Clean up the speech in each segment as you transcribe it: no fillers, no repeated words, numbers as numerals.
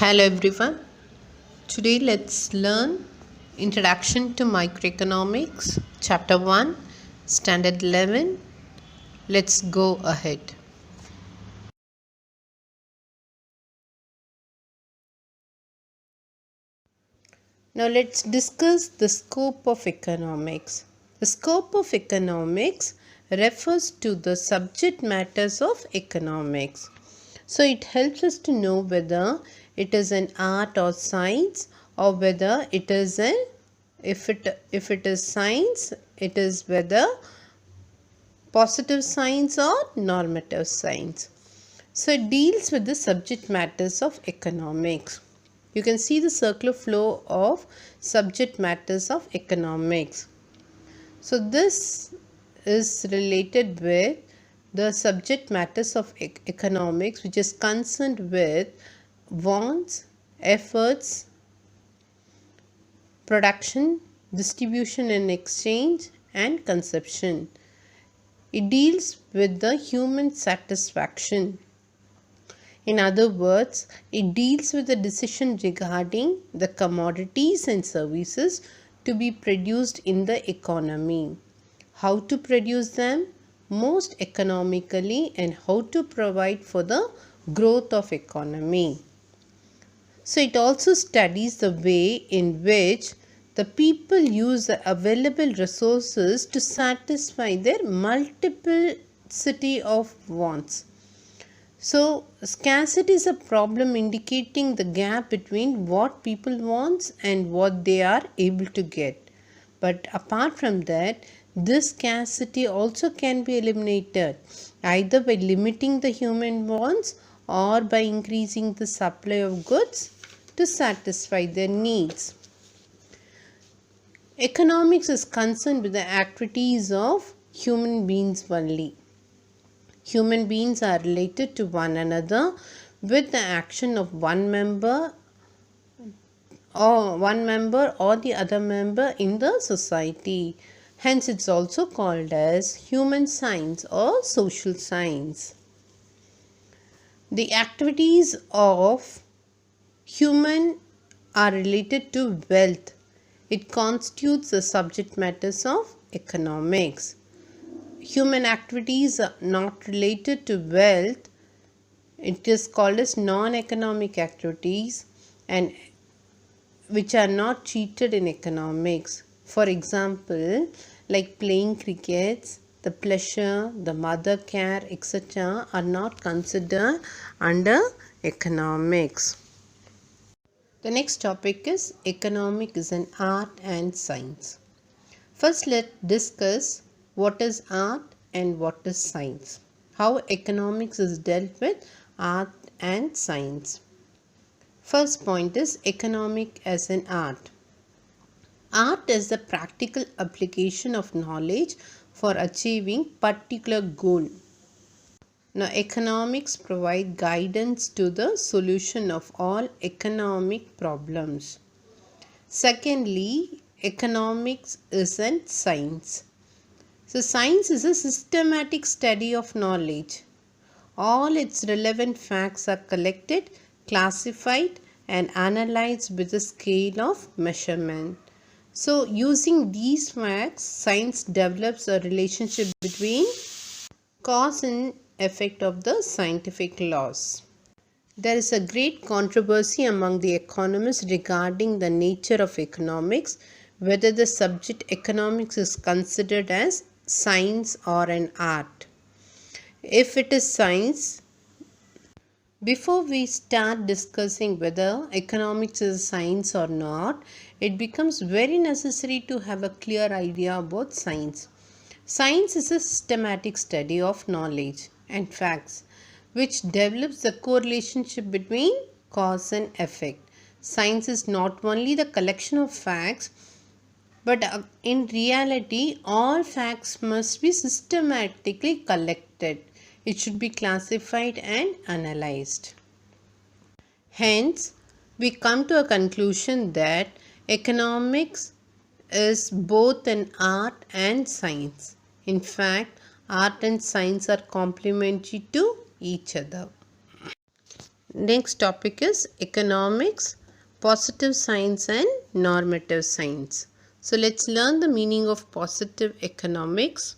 Hello everyone. Today let's learn Introduction to Microeconomics, Chapter 1, Standard 11. Let's go ahead. Now let's discuss the scope of economics. The scope of economics refers to the subject matters of economics. So it helps us to know whether it is an art or science, or whether it is an if it is science, it is whether positive science or normative science. So it deals with the subject matters of economics. You can see the circular flow of subject matters of economics. So this is related with the subject matters of economics, which is concerned with wants, efforts, production, distribution and exchange, and consumption. It deals with the human satisfaction. In other words, it deals with the decision regarding the commodities and services to be produced in the economy, how to produce them most economically, and how to provide for the growth of economy. So it also studies the way in which the people use the available resources to satisfy their multiplicity of wants. So scarcity is a problem indicating the gap between what people want and what they are able to get. But apart from that, this scarcity also can be eliminated either by limiting the human wants or by increasing the supply of goods to satisfy their needs. Economics is concerned with the activities of human beings only. Human beings are related to one another with the action of one member or the other member in the society. Hence, it's also called as human science or social science. The activities of human are related to wealth. It constitutes the subject matters of economics. Human activities are not related to wealth. It is called as non-economic activities, and which are not treated in economics. For example, like playing cricket, the pleasure, the mother care, etc. are not considered under economics. The next topic is economic is an art and science. First, let's discuss what is art and what is science. How economics is dealt with art and science. First point is economic as an art. Art is the practical application of knowledge for achieving particular goal. Now, economics provide guidance to the solution of all economic problems. Secondly, economics is a science. So, science is a systematic study of knowledge. All its relevant facts are collected, classified, and analyzed with a scale of measurement. So, using these facts, science develops a relationship between cause and effect of the scientific laws. There is a great controversy among the economists regarding the nature of economics, whether the subject economics is considered as science or an art. If it is science, before we start discussing whether economics is a science or not, it becomes very necessary to have a clear idea about science. Science is a systematic study of knowledge and facts which develops the correlationship between cause and effect. Science is not only the collection of facts, but in reality, all facts must be systematically collected. It should be classified and analyzed. Hence, we come to a conclusion that economics is both an art and science. In fact, art and science are complementary to each other. Next topic is economics, positive science and normative science. So let's learn the meaning of positive economics.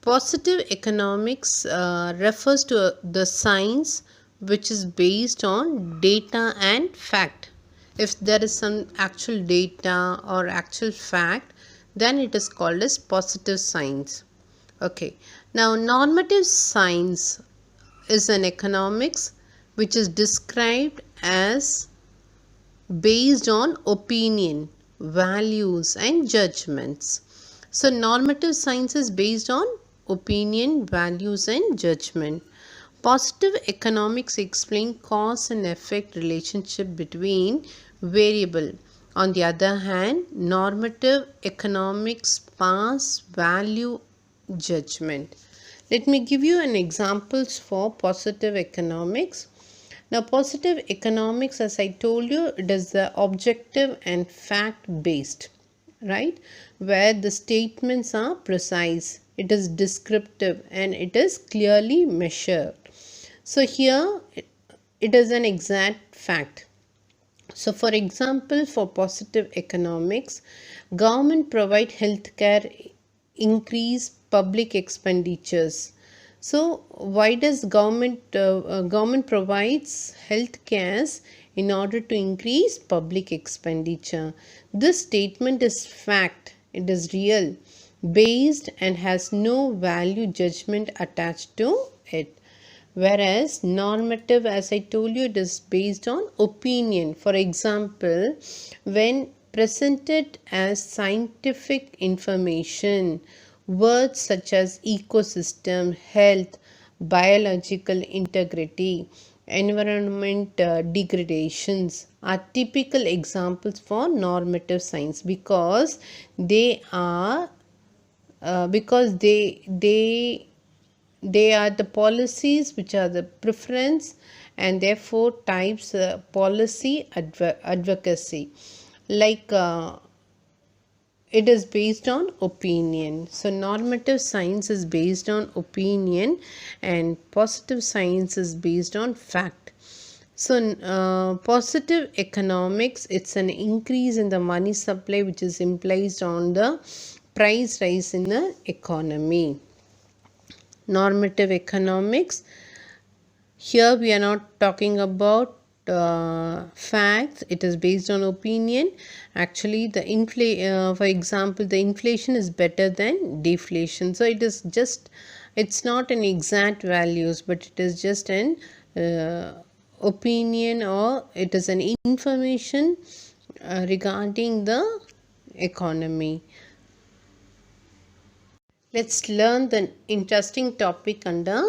Positive economics refers to the science which is based on data and fact. If there is some actual data or actual fact, then it is called as positive science. Okay. Now normative science is an economics which is described as based on opinion, values and judgments. So normative science is based on opinion, values and judgment. Positive economics explain cause and effect relationship between variable. On the other hand, normative economics pass value judgment. Let me give you an examples for positive economics. Now, positive economics, as I told you, it is the objective and fact based, right? Where the statements are precise, it is descriptive, and it is clearly measured. So, here it is an exact fact. So, for example, for positive economics, government provide healthcare, increase public expenditures. So why does government provides health cares in order to increase public expenditure? This statement is fact, it is real, based and has no value judgment attached to it. Whereas normative, as I told you, it is based on opinion. For example, when presented as scientific information, words such as ecosystem, health, biological integrity, environment degradations are typical examples for normative science because they are they are the policies which are the preference and therefore types policy advocacy, like it is based on opinion. So normative science is based on opinion and positive science is based on fact. So positive economics, it's an increase in the money supply which is implied on the price rise in the economy. Normative economics, here we are not talking about facts, it is based on opinion. Actually for example, the inflation is better than deflation, so it is just, it's not an exact values, but it is just an opinion, or it is an information regarding the economy. Let's learn the interesting topic under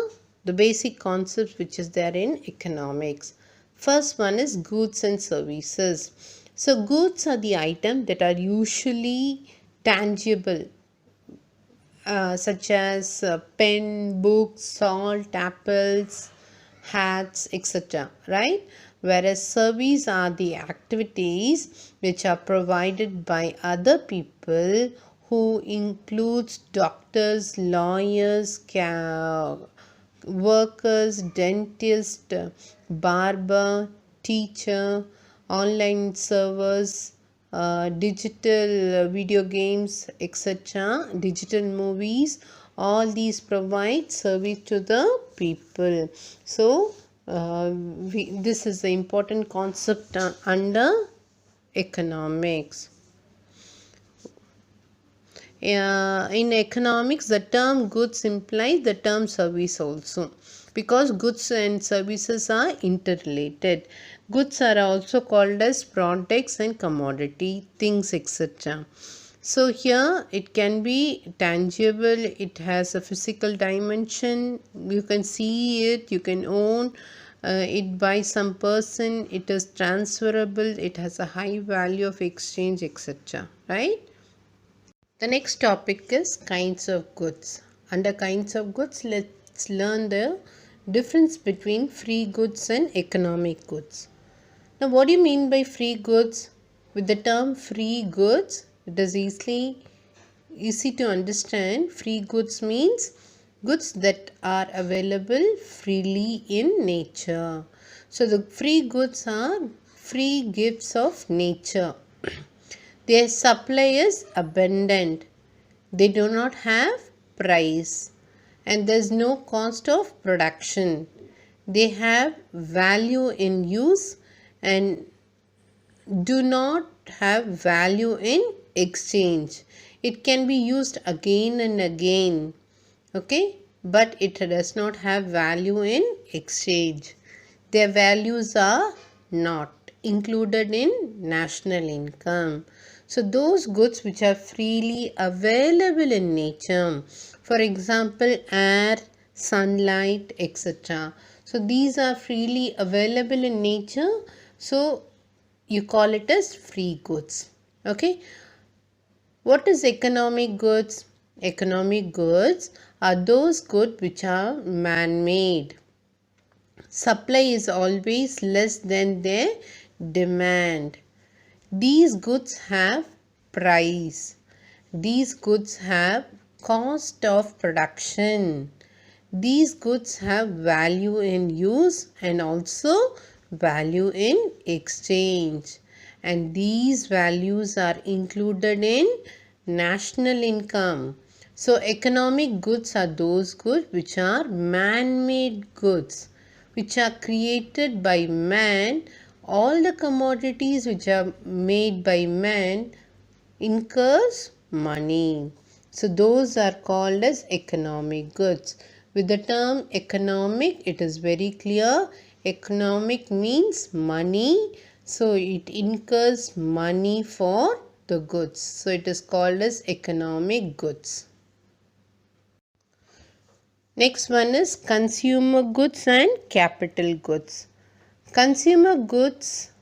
the basic concepts which is there in economics. First one is goods and services. So goods are the items that are usually tangible, such as pen, books, salt, apples, hats, etc. Right? Whereas service are the activities which are provided by other people, who includes doctors, lawyers, workers, dentist, barber, teacher, online servers, digital video games, etc., digital movies. All these provide service to the people. So this is the important concept under economics. In economics, the term goods implies the term service also, because goods and services are interrelated. Goods are also called as products and commodity, things, etc. So here it can be tangible, it has a physical dimension, you can see it, you can own it by some person, it is transferable, it has a high value of exchange, etc. Right? The next topic is kinds of goods. Under kinds of goods, let's learn the difference between free goods and economic goods. Now, what do you mean by free goods? With the term free goods, it is easy to understand. Free goods means goods that are available freely in nature. So the free goods are free gifts of nature. Their supply is abundant. They do not have price and there is no cost of production. They have value in use and do not have value in exchange. It can be used again and again, okay, but it does not have value in exchange. Their values are not included in national income. So those goods which are freely available in nature, for example air, sunlight, etc., so these are freely available in nature, so you call it as free goods. Okay, what is economic goods? Economic goods are those goods which are man-made. Supply is always less than their demand. These goods have price. These goods have cost of production. These goods have value in use and also value in exchange. And these values are included in national income. So economic goods are those goods which are man-made goods, which are created by man. All the commodities which are made by man incurs money. So those are called as economic goods. With the term economic, it is very clear. Economic means money. So it incurs money for the goods. So it is called as economic goods. Next one is consumer goods and capital goods. Consumer goods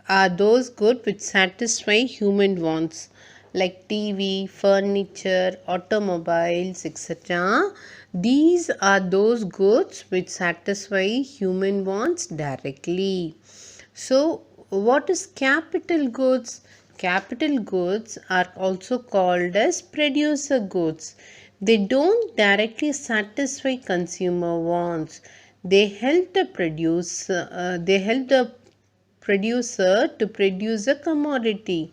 are those goods which satisfy human wants like TV, furniture, automobiles, etc. These are those goods which satisfy human wants directly. So what is capital goods? Capital goods are also called as producer goods. They don't directly satisfy consumer wants. They help the producer to produce a commodity.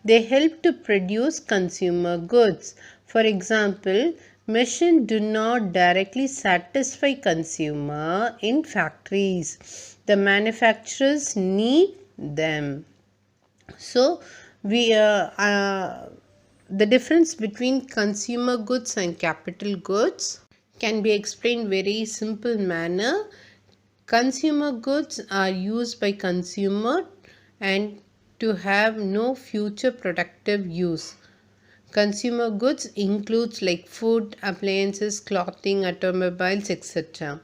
They help to produce consumer goods. For example, machines do not directly satisfy consumer in factories. The manufacturers need them. So the difference between consumer goods and capital goods can be explained very simple manner. Consumer goods are used by consumer and to have no future productive use. Consumer goods includes like food, appliances, clothing, automobiles, etc.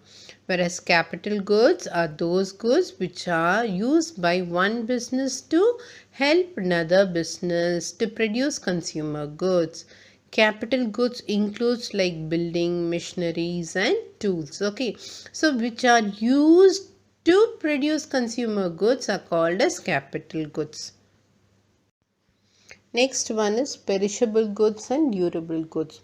Whereas capital goods are those goods which are used by one business to help another business to produce consumer goods. Capital goods includes like building, machineries and tools. Okay, so which are used to produce consumer goods are called as capital goods. Next one is perishable goods and durable goods.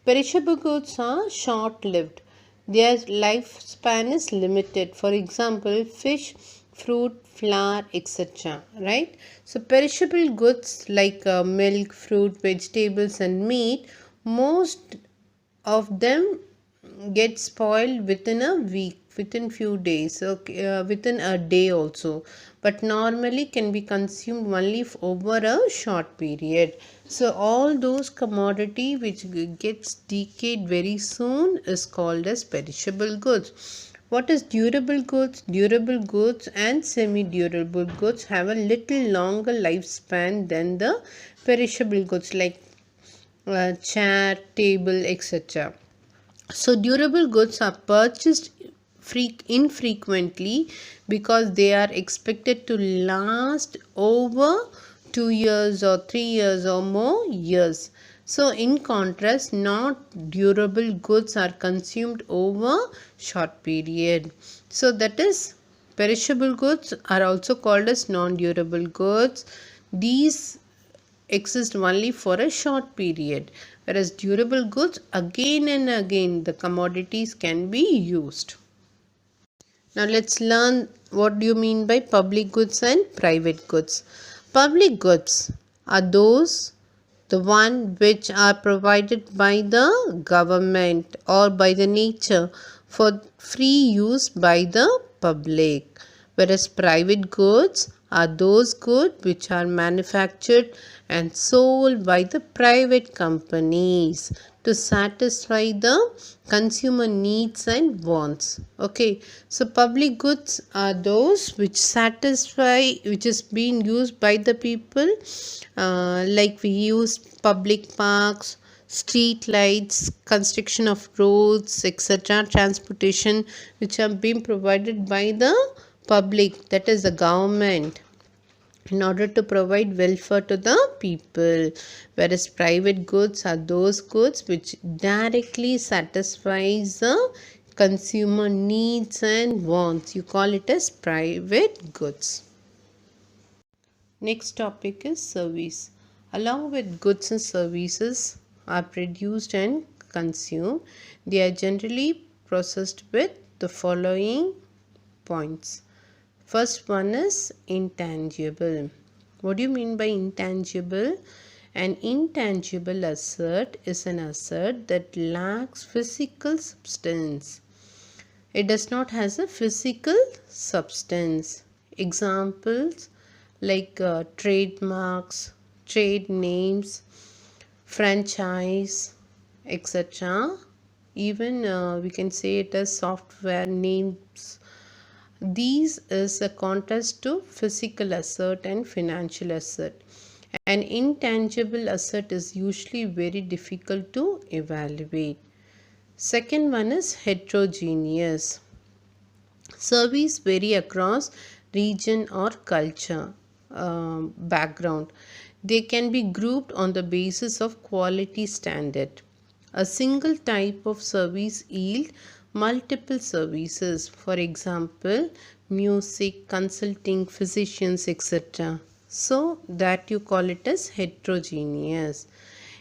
Perishable goods are short-lived. Their lifespan is limited. For example, fish, fruit, flour, etc. Right? So perishable goods like milk, fruit, vegetables and meat, most of them get spoiled within a week, within few days, okay, within a day also, but normally can be consumed only over a short period. So all those commodity which gets decayed very soon is called as perishable goods. What is durable goods? Durable goods and semi-durable goods have a little longer lifespan than the perishable goods like chair, table, etc. So durable goods are purchased infrequently because they are expected to last over 2 years or 3 years or more years. So in contrast, not durable goods are consumed over short period. So that is, perishable goods are also called as non-durable goods. These exist only for a short period, Whereas durable goods, again and again, the commodities can be used. Now let's learn what do you mean by public goods and private goods. Public goods are those the one which are provided by the government or by the nature for free use by the public, whereas private goods are those goods which are manufactured and sold by the private companies to satisfy the consumer needs and wants. Okay, so public goods are those which satisfy, which is being used by the people, like we use public parks, street lights, construction of roads, etc., transportation, which are being provided by the public, that is the government, in order to provide welfare to the people, whereas private goods are those goods which directly satisfies the consumer needs and wants. You call it as private goods. Next topic is service. Along with goods and services are produced and consumed, they are generally processed with the following points. First one is intangible. What do you mean by intangible? An intangible asset is an asset that lacks physical substance. It does not has a physical substance. Examples like trademarks, trade names, franchise, etc. Even we can say it as software names. These is a contrast to physical asset and financial asset. An intangible asset is usually very difficult to evaluate. Second one is heterogeneous. Service vary across region or culture background. They can be grouped on the basis of quality standard. A single type of service yield multiple services, for example music, consulting, physicians, etc. So that you call it as heterogeneous.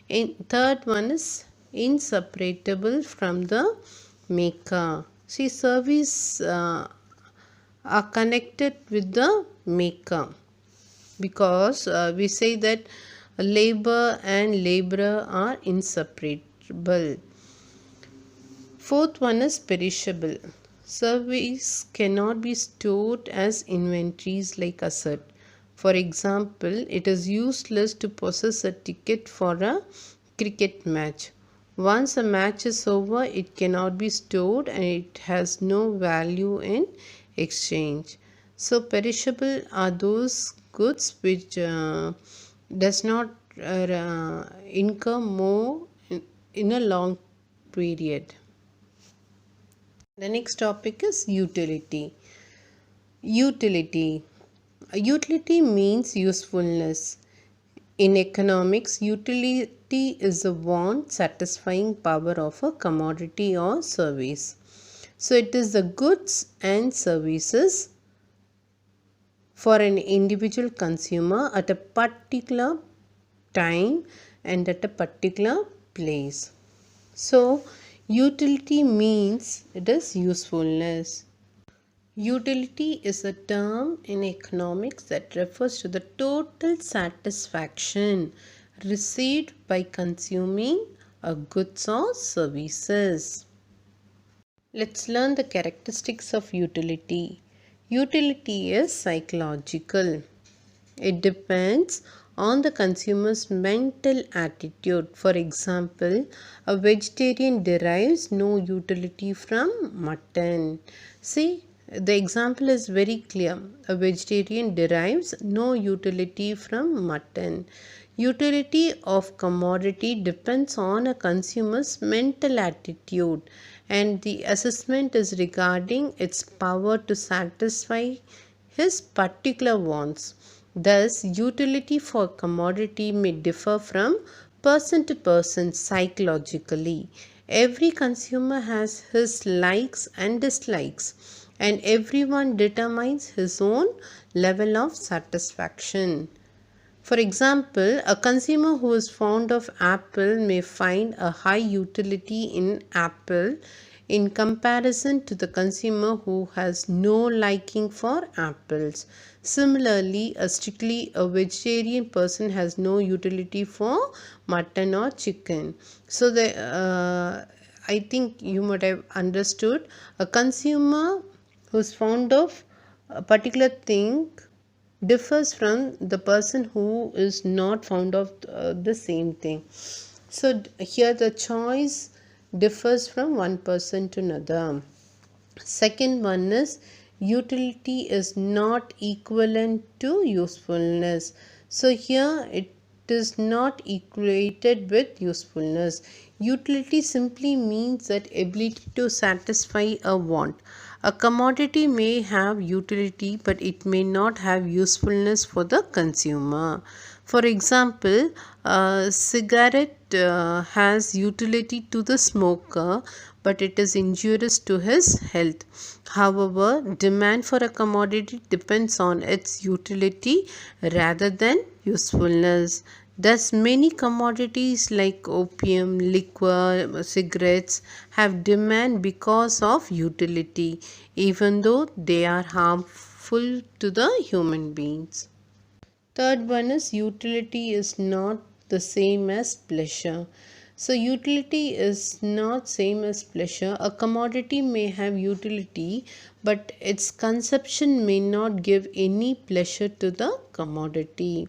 In third one is inseparable from the maker. See, service are connected with the maker, because we say that labor and laborer are inseparable. Fourth one is perishable. Service cannot be stored as inventories like asset. For example, it is useless to possess a ticket for a cricket match. Once a match is over, it cannot be stored and it has no value in exchange. So perishable are those goods which does not incur more in a long period. The next topic is utility. Utility. Utility means usefulness. In economics, utility is the want satisfying power of a commodity or service. So it is the goods and services for an individual consumer at a particular time and at a particular place. So utility means it is usefulness. Utility is a term in economics that refers to the total satisfaction received by consuming a goods or services. Let's learn the characteristics of utility. Utility is psychological. It depends on the consumer's mental attitude. For example, a vegetarian derives no utility from mutton. See, the example is very clear. A vegetarian derives no utility from mutton. Utility of commodity depends on a consumer's mental attitude, and the assessment is regarding its power to satisfy his particular wants. Thus, utility for commodity may differ from person to person psychologically. Every consumer has his likes and dislikes, and everyone determines his own level of satisfaction. For example, a consumer who is fond of apple may find a high utility in apple in comparison to the consumer who has no liking for apples. Similarly, a strictly a vegetarian person has no utility for mutton or chicken. So I think you might have understood, a consumer who's fond of a particular thing differs from the person who is not fond of the same thing. So here the choice differs from one person to another. Second one is utility is not equivalent to usefulness. So here it is not equated with usefulness. Utility simply means that ability to satisfy a want. A commodity may have utility, but it may not have usefulness for the consumer. For example, a cigarette has utility to the smoker, but it is injurious to his health. However, demand for a commodity depends on its utility rather than usefulness. Thus, many commodities like opium, liquor, cigarettes have demand because of utility, even though they are harmful to the human beings. Third one is utility is not the same as pleasure. So utility is not same as pleasure. A commodity may have utility, but its consumption may not give any pleasure to the commodity.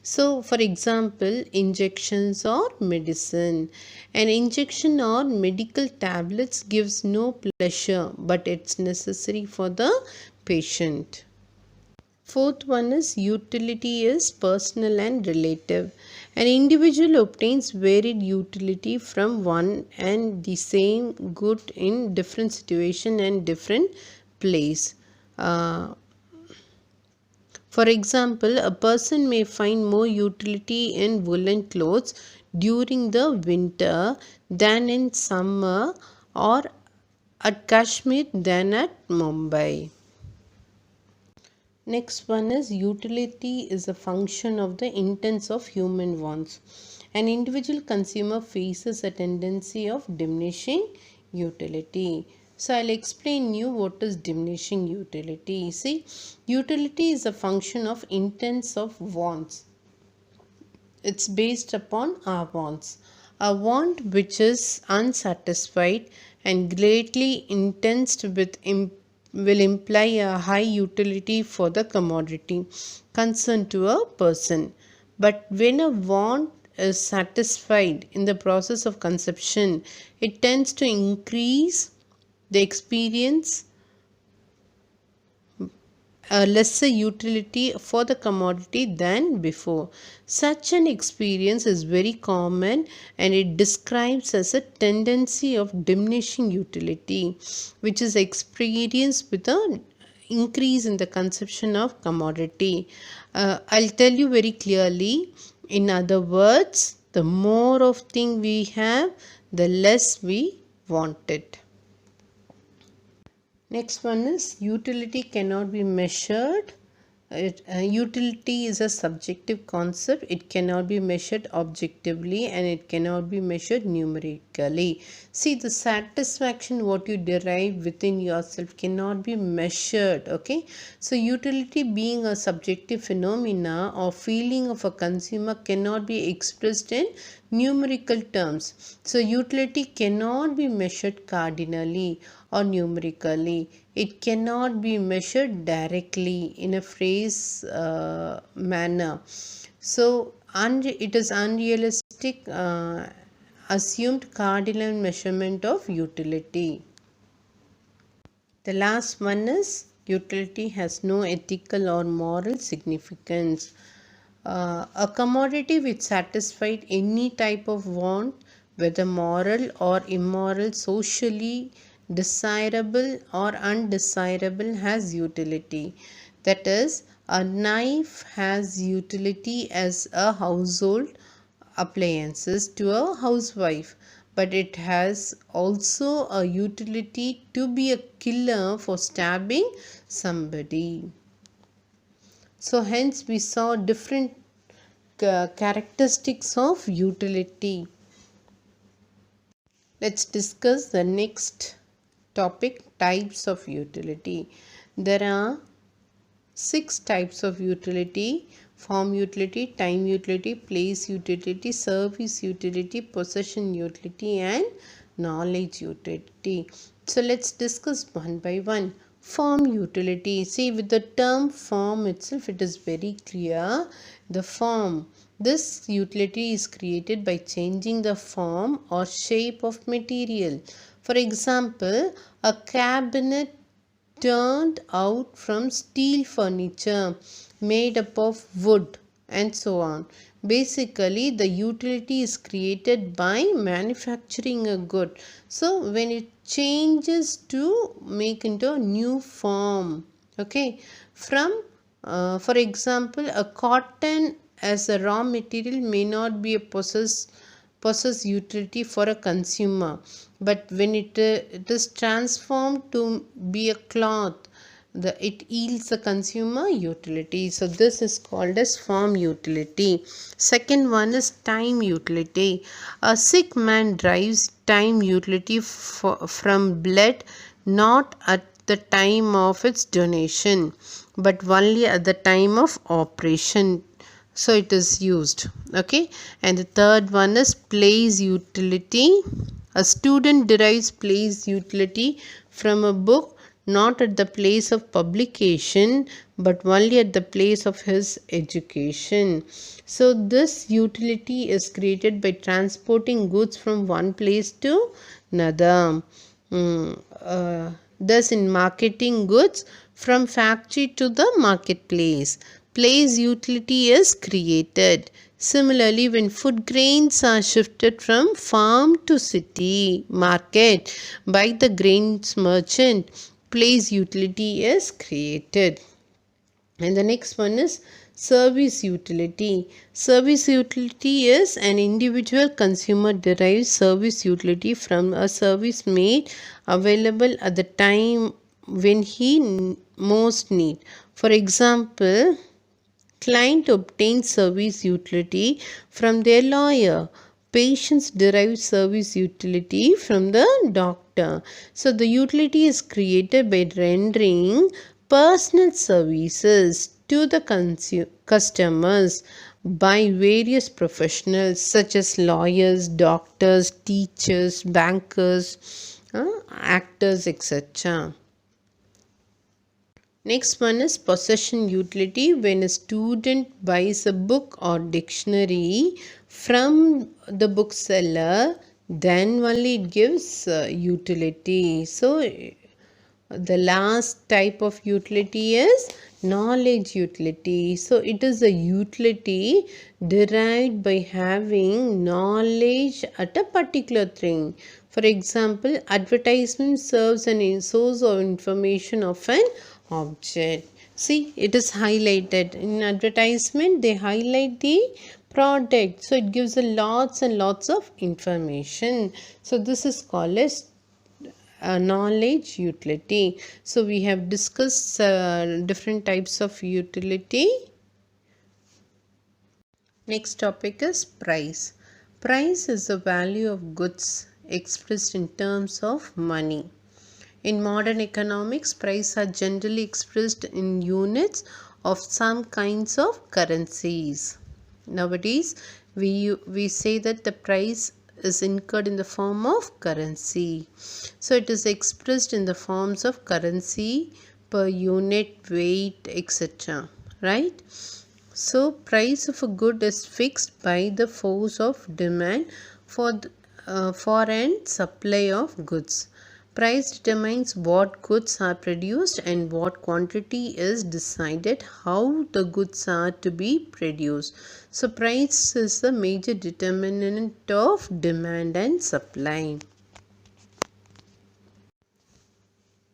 So for example, injections or medicine. An injection or medical tablets gives no pleasure, but it's necessary for the patient. Fourth one is utility is personal and relative. An individual obtains varied utility from one and the same good in different situation and different place. For example, a person may find more utility in woolen clothes during the winter than in summer, or at Kashmir than at Mumbai. Next one is utility is a function of the intents of human wants. An individual consumer faces a tendency of diminishing utility. So I'll explain you what is diminishing utility. See, utility is a function of intents of wants. It's based upon our wants. A want which is unsatisfied and greatly intense with will imply a high utility for the commodity concerned to a person. But when a want is satisfied in the process of consumption, it tends to increase the experience a lesser utility for the commodity than before. Such an experience is very common, and it describes as a tendency of diminishing utility, which is experienced with an increase in the consumption of commodity. I'll tell you very clearly. In other words, the more of thing we have, the less we want it. Next one is utility cannot be measured. Utility is a subjective concept. It cannot be measured objectively, and it cannot be measured numerically. See, the satisfaction what you derive within yourself cannot be measured. Okay, so utility being a subjective phenomena or feeling of a consumer cannot be expressed in numerical terms. So utility cannot be measured cardinally or numerically. It cannot be measured directly in a phrase manner. So it is unrealistic assumed cardinal measurement of utility. The last one is utility has no ethical or moral significance. A commodity which satisfied any type of want, whether moral or immoral, socially desirable or undesirable, has utility. That is, a knife has utility as a household appliances to a housewife, but it has also a utility to be a killer for stabbing somebody. So hence we saw different characteristics of utility. Let's discuss the next topic, types of utility. There are 6 types of utility: form utility, time utility, place utility, service utility, possession utility, and knowledge utility. So let's discuss one by one. Form utility. See, with the term form itself, it is very clear. The form. This utility is created by changing the form or shape of material. For example, a cabinet turned out from steel furniture made up of wood, and so on. Basically, the utility is created by manufacturing a good. So when it changes to make into a new form, okay, from for example, a cotton as a raw material may not be a possess utility for a consumer, but when it is transformed to be a cloth, it yields a consumer utility. So this is called as form utility. Second one is time utility. A sick man derives time utility from blood, not at the time of its donation, but only at the time of operation. So it is used. Okay. And the third one is place utility. A student derives place utility from a book, not at the place of publication, but only at the place of his education. So this utility is created by transporting goods from one place to another. Thus, in marketing goods from factory to the marketplace, place utility is created. Similarly, when food grains are shifted from farm to city market by the grains merchant, place utility is created. And the next one is service utility. Service utility is an individual consumer derives service utility from a service made available at the time when he most need. For example, client obtains service utility from their lawyer. Patients derive service utility from the doctor. So the utility is created by rendering personal services to the customers by various professionals such as lawyers, doctors, teachers, bankers, actors, etc. Next one is possession utility. When a student buys a book or dictionary from the bookseller, then only it gives utility. So the last type of utility is knowledge utility. So it is a utility derived by having knowledge at a particular thing. For example, advertisement serves an source of information of an object. See, it is highlighted. In advertisement, they highlight the product. So it gives a lots and lots of information. So this is called as knowledge utility. So we have discussed different types of utility. Next topic is price. Price is the value of goods expressed in terms of money. In modern economics, prices are generally expressed in units of some kinds of currencies. Nowadays, we say that the price is incurred in the form of currency. So it is expressed in the forms of currency per unit, weight, etc. Right? So price of a good is fixed by the force of demand for and supply of goods. Price determines what goods are produced and what quantity is decided how the goods are to be produced. So price is the major determinant of demand and supply.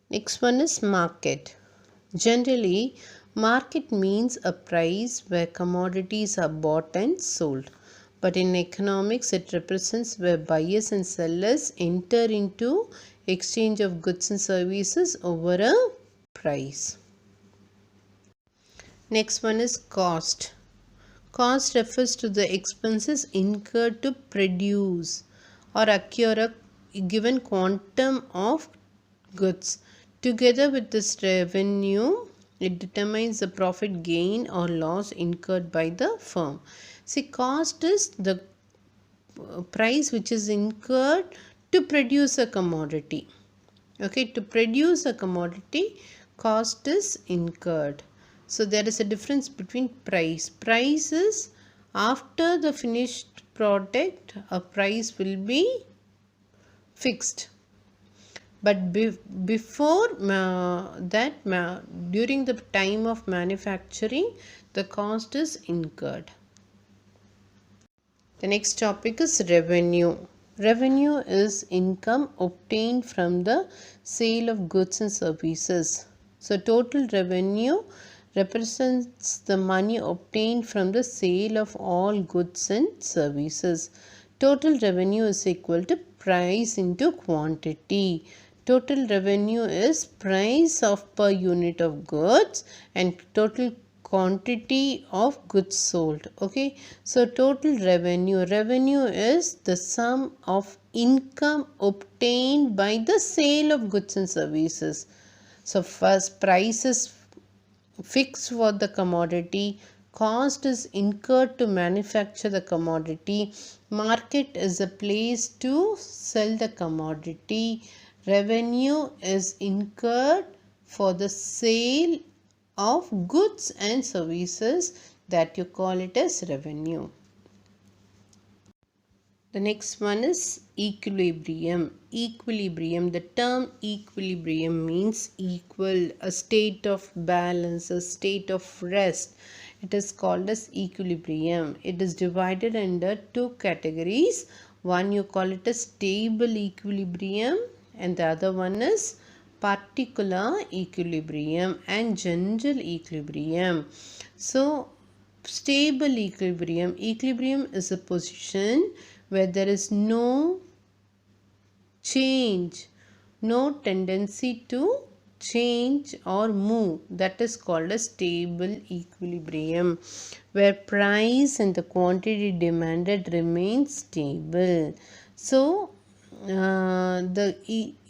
Next one is market. Generally, market means a price where commodities are bought and sold. But in economics, it represents where buyers and sellers enter into exchange of goods and services over a price. Next one is cost. Cost refers to the expenses incurred to produce or acquire a given quantum of goods. Together with this revenue, it determines the profit gain or loss incurred by the firm. See, cost is the price which is incurred to produce a commodity. Okay, to produce a commodity, cost is incurred. So there is a difference between price. Price is after the finished product, a price will be fixed. But before during the time of manufacturing, the cost is incurred. The next topic is revenue. Revenue is income obtained from the sale of goods and services. So total revenue represents the money obtained from the sale of all goods and services. Total revenue is equal to price into quantity. Total revenue is price of per unit of goods and total quantity of goods sold. Okay, so total revenue is the sum of income obtained by the sale of goods and services. So first, price is fixed for the commodity, cost is incurred to manufacture the commodity, market is a place to sell the commodity, revenue is incurred for the sale of goods and services, that you call it as revenue. The next one is equilibrium. Equilibrium. The term equilibrium means equal, a state of balance, a state of rest. It is called as equilibrium. It is divided under two categories. One you call it a stable equilibrium and the other one is particular equilibrium and general equilibrium. So stable equilibrium. Equilibrium is a position where there is no change, no tendency to change or move. That is called a stable equilibrium, where price and the quantity demanded remains stable. So the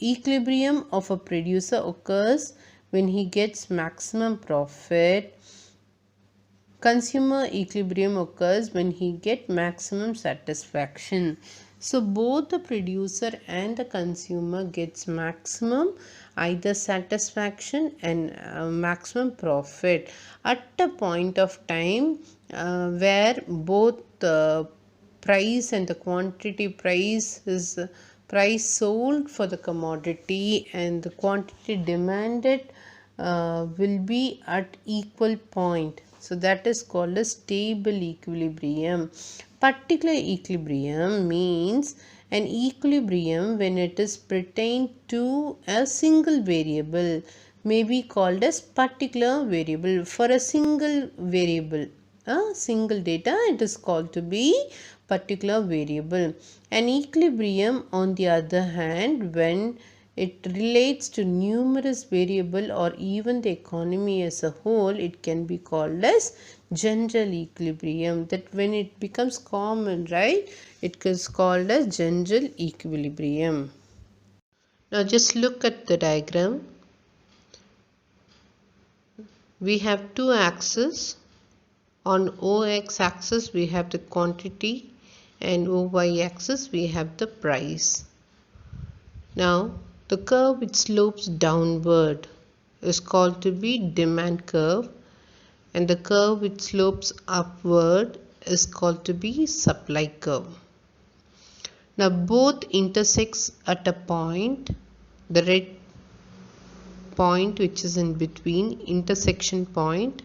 equilibrium of a producer occurs when he gets maximum profit. Consumer equilibrium occurs when he gets maximum satisfaction. So both the producer and the consumer gets maximum either satisfaction and maximum profit at a point of time where both the price and the quantity, price is price sold for the commodity and the quantity demanded will be at equal point. So that is called a stable equilibrium. Particular equilibrium means an equilibrium when it is pertained to a single variable, may be called as particular variable. For a single variable, a single data, it is called to be particular variable. An equilibrium on the other hand, when it relates to numerous variable or even the economy as a whole, it can be called as general equilibrium. That when it becomes common, right, it is called as general equilibrium. Now just look at the diagram. We have two axes. On OX axis we have the quantity and OY axis we have the price. Now the curve which slopes downward is called to be demand curve and the curve which slopes upward is called to be supply curve. Now both intersects at a point, the red point which is in between, intersection point,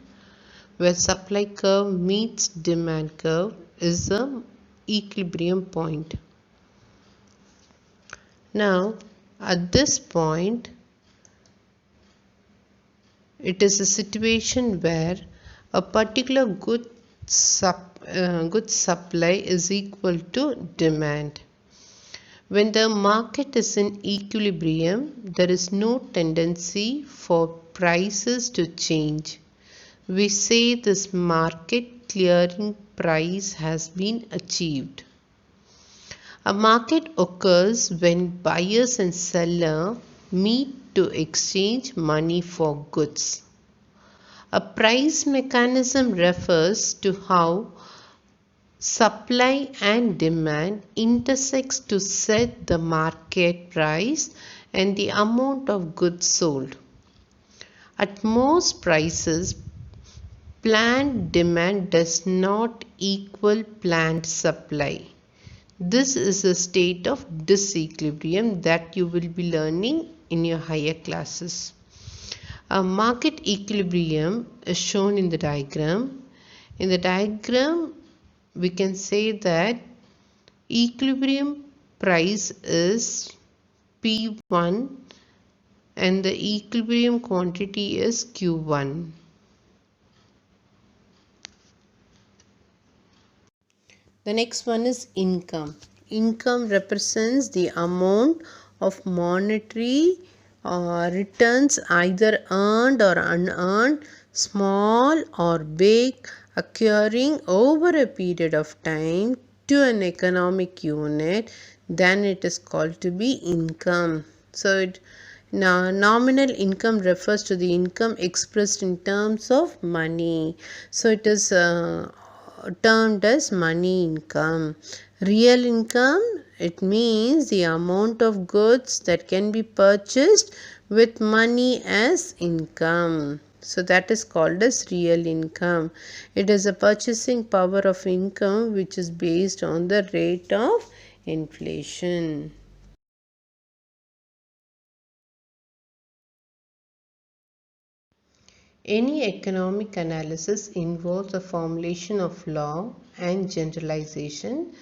where supply curve meets demand curve is the equilibrium point. Now at this point, it is a situation where a particular good supply is equal to demand. When the market is in equilibrium, there is no tendency for prices to change. We say this market clearing price has been achieved. A market occurs when buyers and sellers meet to exchange money for goods. A price mechanism refers to how supply and demand intersects to set the market price and the amount of goods sold. At most prices, planned demand does not equal planned supply. This is a state of disequilibrium that you will be learning in your higher classes. A market equilibrium is shown in the diagram. In the diagram, we can say that equilibrium price is P1 and the equilibrium quantity is Q1. The next one is income. Income represents the amount of monetary returns either earned or unearned, small or big, occurring over a period of time to an economic unit, then it is called to be income. So nominal income refers to the income expressed in terms of money. So it is termed as money income. Real income, it means the amount of goods that can be purchased with money as income. So that is called as real income. It is a purchasing power of income which is based on the rate of inflation. Any economic analysis involves the formulation of law and generalization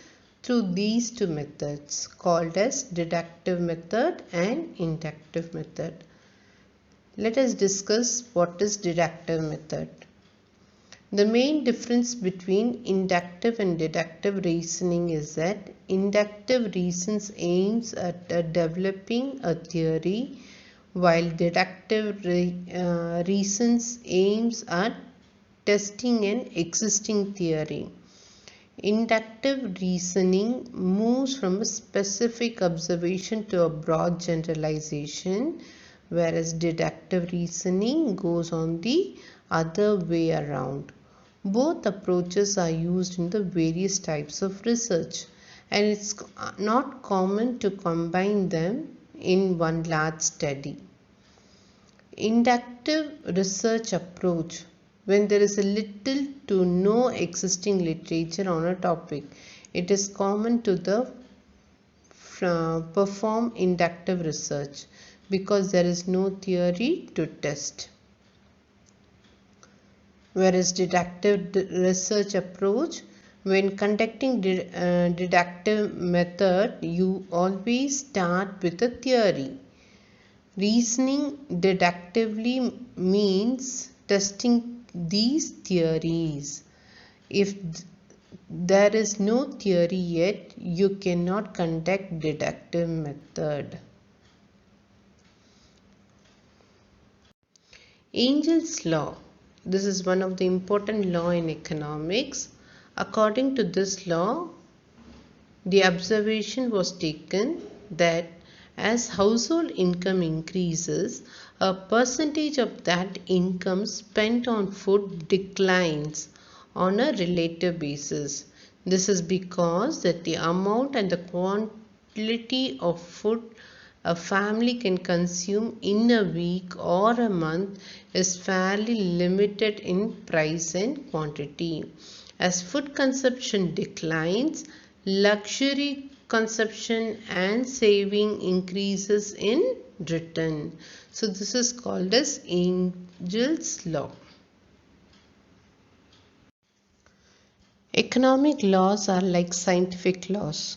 through these two methods called as deductive method and inductive method. Let us discuss what is deductive method. The main difference between inductive and deductive reasoning is that inductive reasons aims at developing a theory while deductive reasons aims at testing an existing theory. Inductive reasoning moves from a specific observation to a broad generalization, whereas deductive reasoning goes on the other way around. Both approaches are used in the various types of research, and it's not common to combine them in one large study. Inductive research approach, when there is a little to no existing literature on a topic, it is common to perform inductive research because there is no theory to test. Whereas deductive research approach, when conducting deductive method, you always start with a theory. Reasoning deductively means testing these theories. If there is no theory yet, you cannot conduct deductive method. Engel's law. This is one of the important law in economics. According to this law, the observation was taken that as household income increases, a percentage of that income spent on food declines on a relative basis. This is because that the amount and the quantity of food a family can consume in a week or a month is fairly limited in price and quantity. As food consumption declines, luxury consumption and saving increases in return. So this is called as Engel's law. Economic laws are like scientific laws,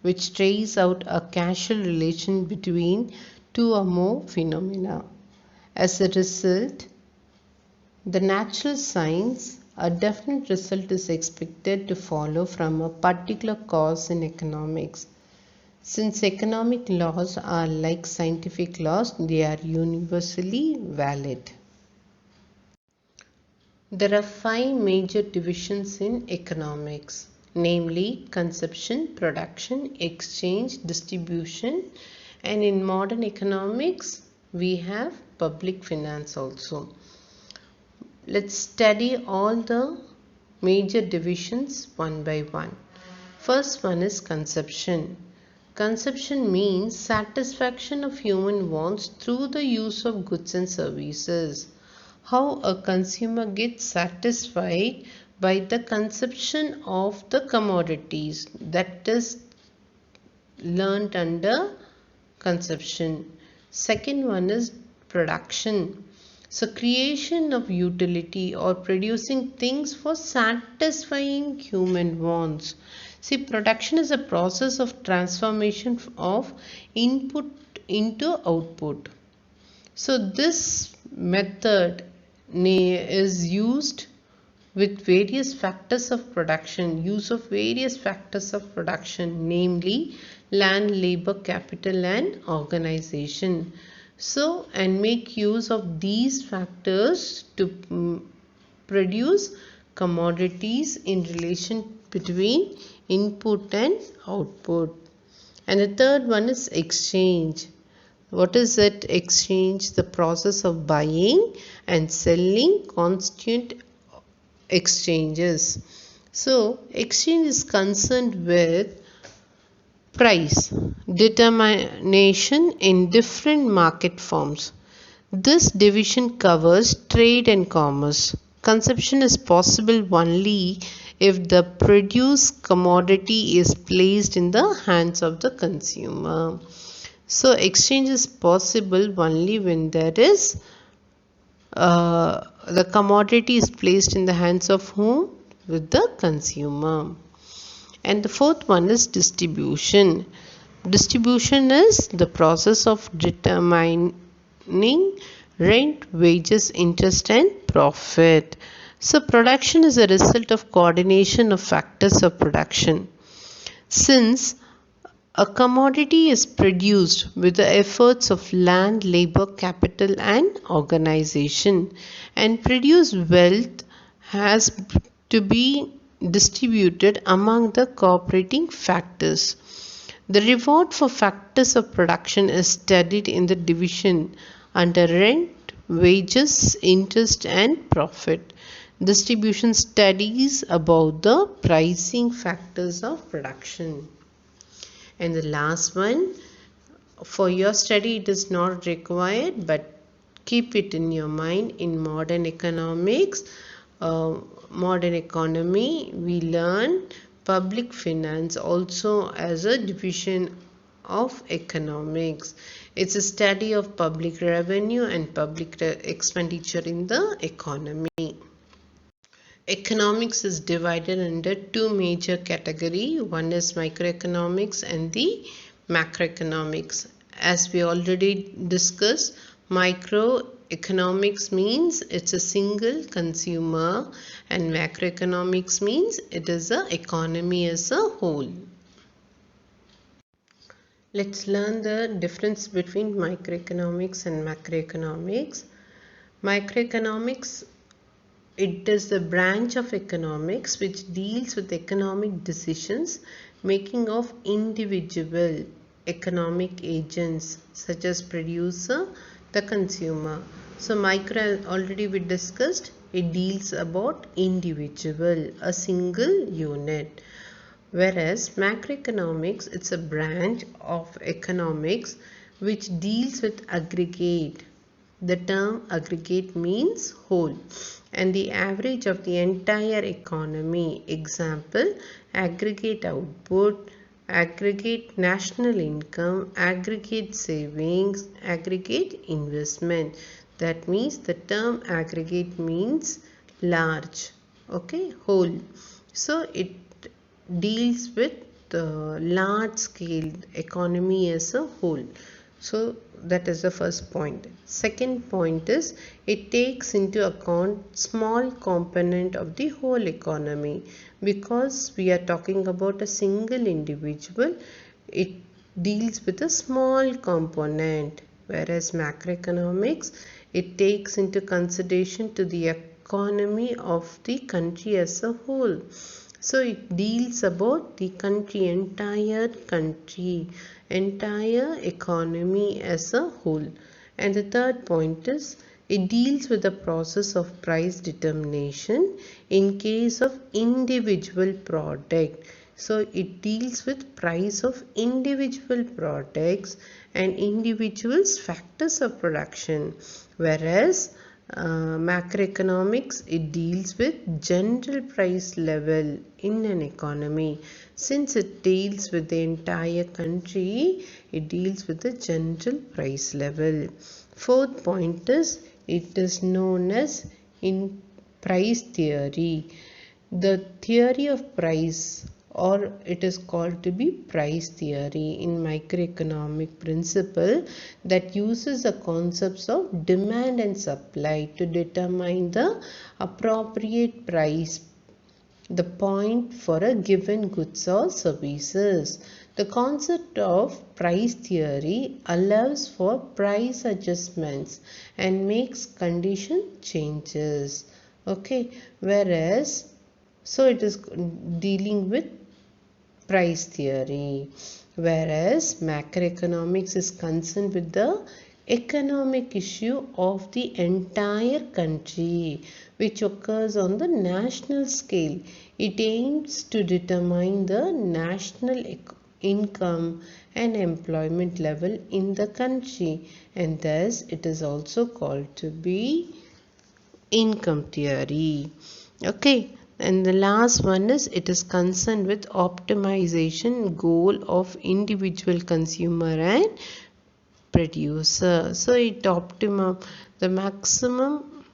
which trace out a causal relation between two or more phenomena. As a result, the natural science, a definite result is expected to follow from a particular cause in economics. Since economic laws are like scientific laws, they are universally valid. There are five major divisions in economics, namely consumption, production, exchange, distribution, and in modern economics we have public finance also. Let's study all the major divisions one by one. First one is consumption. Consumption means satisfaction of human wants through the use of goods and services. How a consumer gets satisfied by the consumption of the commodities, that is learnt under consumption. Second one is production. So creation of utility or producing things for satisfying human wants. See, production is a process of transformation of input into output. So this method is used with various factors of production, use of various factors of production, namely land, labor, capital and organization. So, and make use of these factors to produce commodities in relation between input and output. And the third one is exchange. What is it? Exchange, the process of buying and selling constitute exchanges. So, exchange is concerned with price determination in different market forms. This division covers trade and commerce. Consumption is possible only if the produced commodity is placed in the hands of the consumer. So, exchange is possible only when there is the commodity is placed in the hands of whom? With the consumer. And the fourth one is distribution. Distribution is the process of determining rent, wages, interest and profit. So production is a result of coordination of factors of production. Since a commodity is produced with the efforts of land, labor, capital and organization, and produce wealth has to be distributed among the cooperating factors. The reward for factors of production is studied in the division under rent, wages, interest and profit. Distribution studies about the pricing factors of production. And the last one, for your study it is not required, but keep it in your mind. In modern economics, modern economy, we learn public finance also as a division of economics. It's a study of public revenue and public expenditure in the economy. Economics is divided under two major categories. One is microeconomics and the macroeconomics. As we already discussed, microeconomics means it's a single consumer and macroeconomics means it is an economy as a whole. Let's learn the difference between microeconomics and macroeconomics. Microeconomics, it is the branch of economics which deals with economic decisions making of individual economic agents such as producer, the consumer. So micro, already we discussed, it deals about individual, a single unit. Whereas macroeconomics, it's a branch of economics which deals with aggregate. The term aggregate means whole and the average of the entire economy. Example, aggregate output, aggregate national income, aggregate savings, aggregate investment. That means the term aggregate means large, okay, whole. So it deals with the large scale economy as a whole. So that is the first point. Second point is it takes into account small component of the whole economy. Because we are talking about a single individual, it deals with a small component. Whereas macroeconomics, it takes into consideration to the economy of the country as a whole. So it deals about the country, entire country, entire economy as a whole. And the third point is it deals with the process of price determination in case of individual product. So it deals with price of individual products and individuals factors of production, whereas macroeconomics, it deals with general price level in an economy. Since it deals with the entire country, it deals with the general price level. Fourth point is it is known as in price theory. The theory of price, or it is called to be price theory in microeconomic principle, that uses the concepts of demand and supply to determine the appropriate price, the point for a given goods or services. The concept of price theory allows for price adjustments and makes condition changes. Okay, whereas so it is dealing with price theory, whereas macroeconomics is concerned with the economic issue of the entire country, which occurs on the national scale. It aims to determine the national income and employment level in the country, and thus it is also called to be income theory. Okay, and the last one is it is concerned with optimization goal of individual consumer and producer. So it optimum, the maximum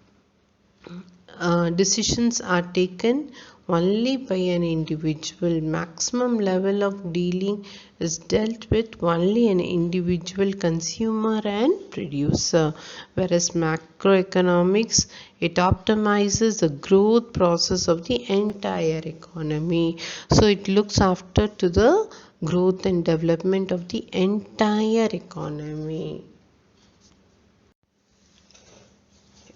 decisions are taken only by an individual. Maximum level of dealing is dealt with only an individual consumer and producer, whereas macroeconomics, it optimizes the growth process of the entire economy. So it looks after to the growth and development of the entire economy.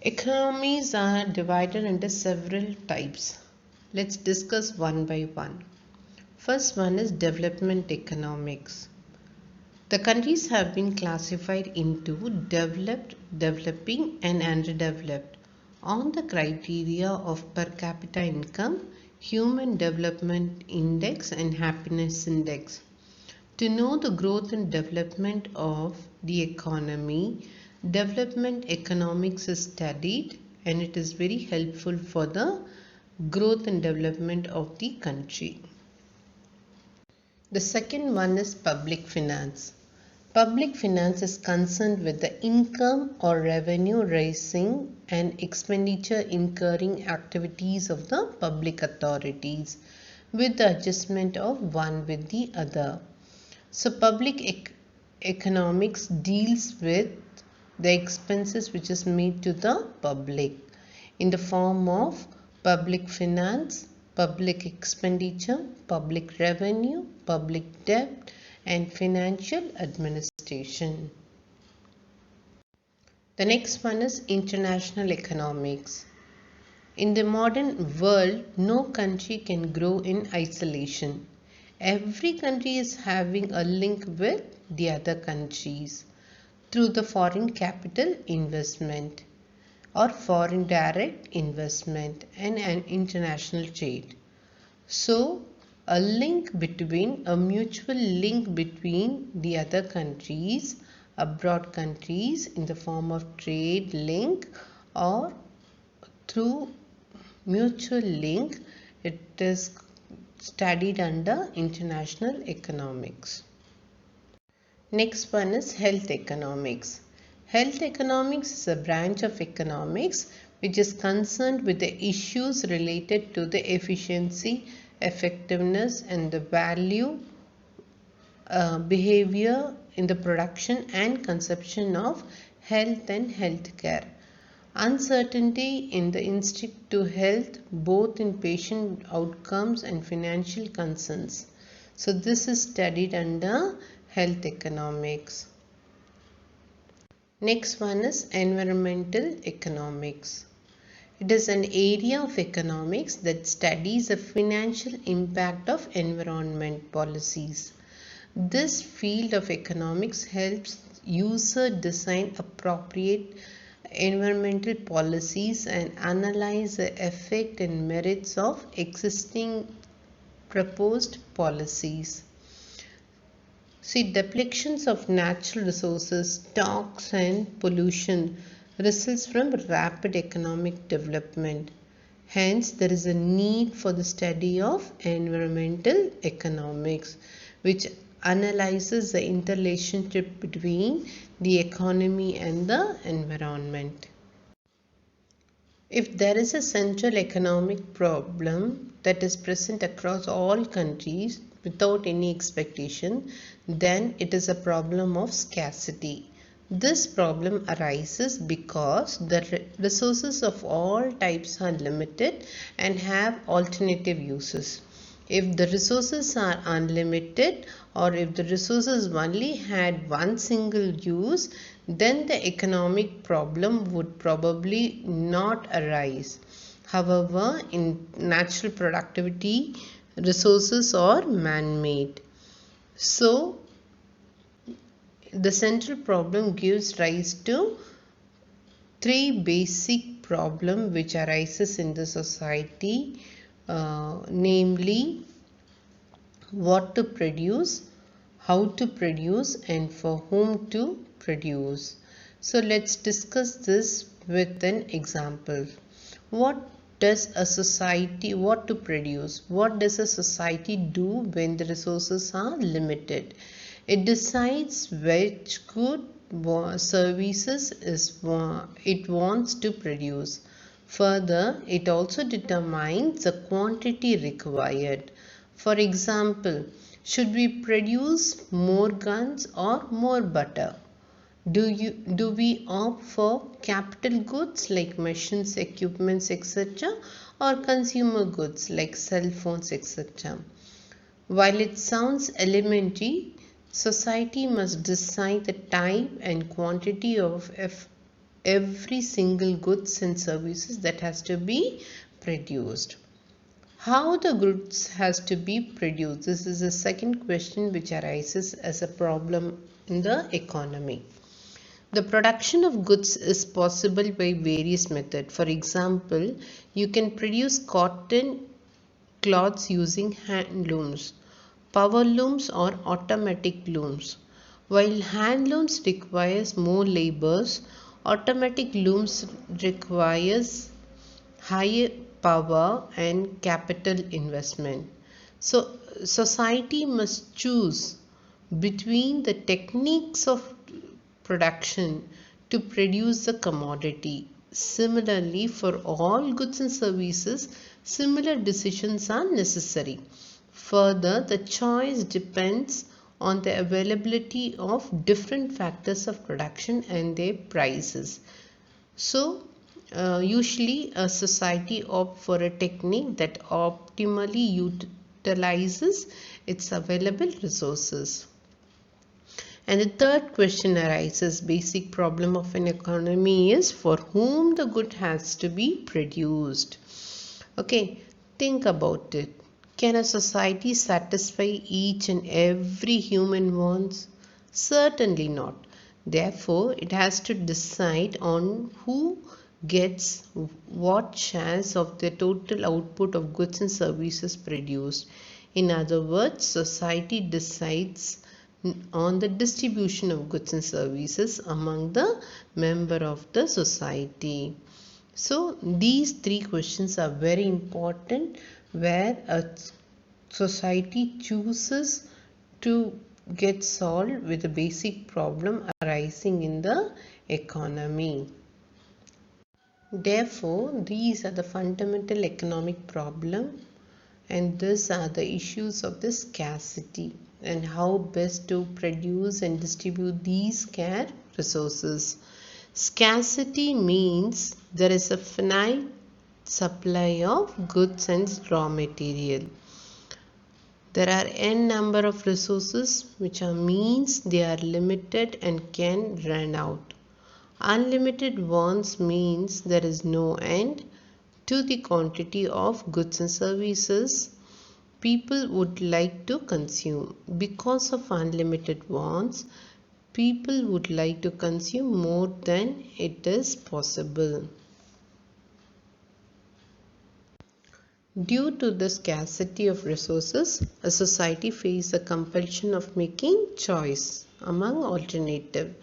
Economies are divided into several types. Let's discuss one by one. First one is development economics. The countries have been classified into developed, developing and underdeveloped on the criteria of per capita income, human development index and happiness index. To know the growth and development of the economy, development economics is studied, and it is very helpful for the growth and development of the country. The second one is public finance. Public finance is concerned with the income or revenue raising and expenditure incurring activities of the public authorities, with the adjustment of one with the other. So public economics deals with the expenses which is made to the public in the form of public finance, public expenditure, public revenue, public debt and financial administration. The next one is international economics. In the modern world, no country can grow in isolation. Every country is having a link with the other countries through the foreign capital investment or foreign direct investment and an international trade. So, a mutual link between the other countries, abroad countries, in the form of trade link or through mutual link, it is studied under international economics. Next one is health economics. Health economics is a branch of economics which is concerned with the issues related to the efficiency, effectiveness and the value behavior in the production and consumption of health and healthcare. Uncertainty in the instinct to health, both in patient outcomes and financial concerns. So this is studied under health economics. Next one is environmental economics. It is an area of economics that studies the financial impact of environment policies. This field of economics helps user design appropriate environmental policies and analyze the effect and merits of existing proposed policies. See, depletions of natural resources, stocks, and pollution results from rapid economic development. Hence, there is a need for the study of environmental economics, which analyzes the interrelationship between the economy and the environment. If there is a central economic problem that is present across all countries without any expectation, then it is a problem of scarcity. This problem arises because the resources of all types are limited and have alternative uses. If the resources are unlimited, or if the resources only had one single use, then the economic problem would probably not arise. However, in natural productivity, resources are man-made. So, the central problem gives rise to three basic problems which arises in the society, namely what to produce, how to produce, and for whom to produce. So let's discuss this with an example. What does a society, what to produce? What does a society do when the resources are limited? It decides which good services it wants to produce. Further, it also determines the quantity required. For example, should we produce more guns or more butter? Do we opt for capital goods like machines, equipments, etc., or consumer goods like cell phones, etc.? While it sounds elementary, society must decide the type and quantity of every single goods and services that has to be produced. How the goods has to be produced? This is the second question which arises as a problem in the economy. The production of goods is possible by various methods. For example, you can produce cotton cloths using hand looms, power looms, or automatic looms. While hand looms requires more labors, automatic looms requires higher power and capital investment. So society must choose between the techniques of production to produce the commodity. Similarly, for all goods and services, similar decisions are necessary. Further, the choice depends on the availability of different factors of production and their prices. So, usually a society opts for a technique that optimally utilizes its available resources. And the third question arises, basic problem of an economy is for whom the good has to be produced. Okay, think about it. Can a society satisfy each and every human wants? Certainly not. Therefore, it has to decide on who gets what shares of the total output of goods and services produced. In other words, society decides on the distribution of goods and services among the member of the society. So these three questions are very important, where a society chooses to get solved with a basic problem arising in the economy. Therefore, these are the fundamental economic problem, and these are the issues of the scarcity and how best to produce and distribute these scarce resources. Scarcity means there is a finite supply of goods and raw material. There are n number of resources, which means they are limited and can run out. Unlimited ones means there is no end. to the quantity of goods and services people would like to consume. Because of unlimited wants, people would like to consume more than it is possible. Due to the scarcity of resources, a society faces a compulsion of making choice among alternatives.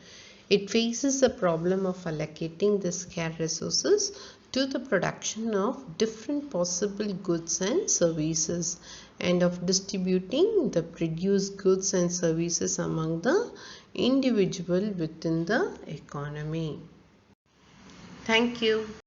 It faces the problem of allocating the scarce resources to the production of different possible goods and services, and of distributing the produced goods and services among the individual within the economy. Thank you.